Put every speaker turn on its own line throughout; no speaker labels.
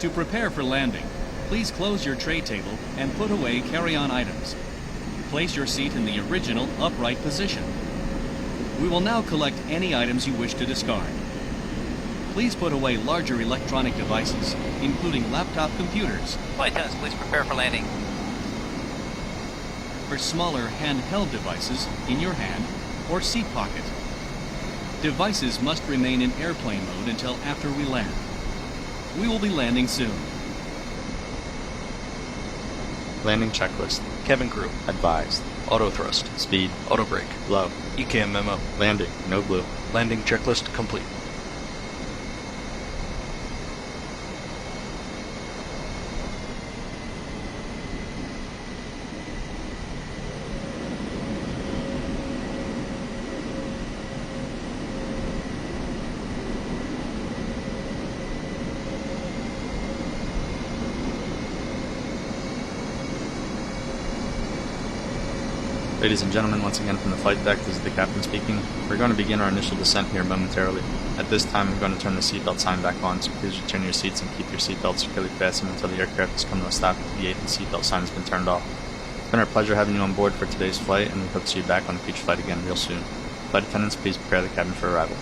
To prepare for landing, please close your tray table and put away carry-on items. Place your seat in the original upright position. We will now collect any items you wish to discard. Please put away larger electronic devices, including laptop computers.
Flight attendants, please prepare for landing.
For smaller handheld devices in your hand or seat pocket. Devices must remain in airplane mode until after we land. We will be landing soon.
Landing checklist.
Cabin crew.
Advised.
Auto thrust.
Speed.
Auto brake.
Low.
ECAM memo.
Landing. No blue.
Landing checklist complete.
Ladies and gentlemen, once again from the flight deck, this is the captain speaking. We're going to begin our initial descent here momentarily. At this time, I'm going to turn the seatbelt sign back on, so please return your seats and keep your seatbelts securely fastened until the aircraft has come to a stop at the 8th and seatbelt sign has been turned off. It's been our pleasure having you on board for today's flight, and we hope to see you back on a future flight again real soon. Flight attendants, please prepare the cabin for arrival.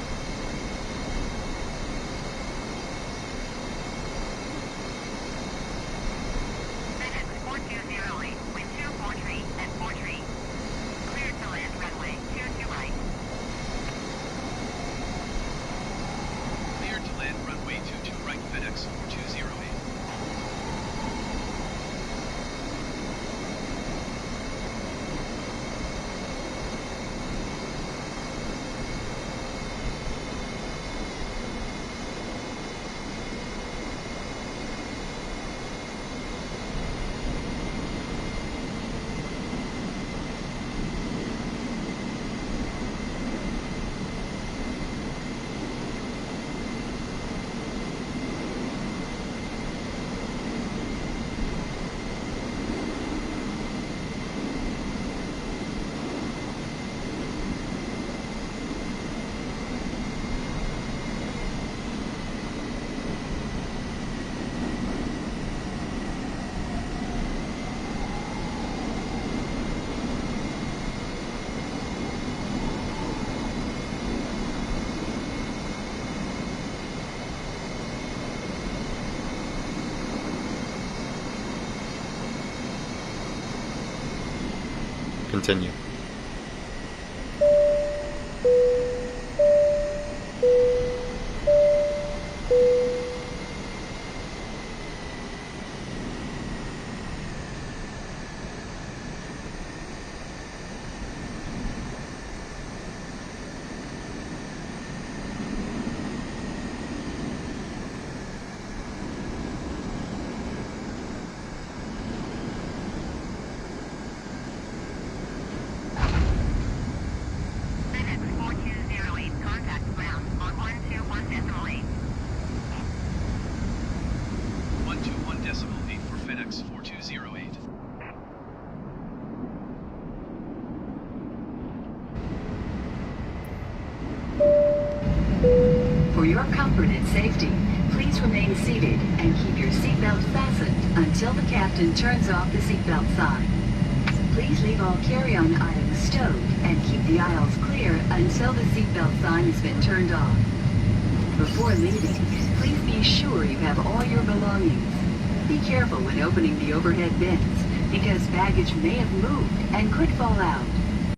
Continue.
For your comfort and safety, please remain seated and keep your seatbelt fastened until the captain turns off the seatbelt sign. Please leave all carry-on items stowed and keep the aisles clear until the seatbelt sign has been turned off. Before leaving, please be sure you have all your belongings. Be careful when opening the overhead bins because baggage may have moved and could fall out.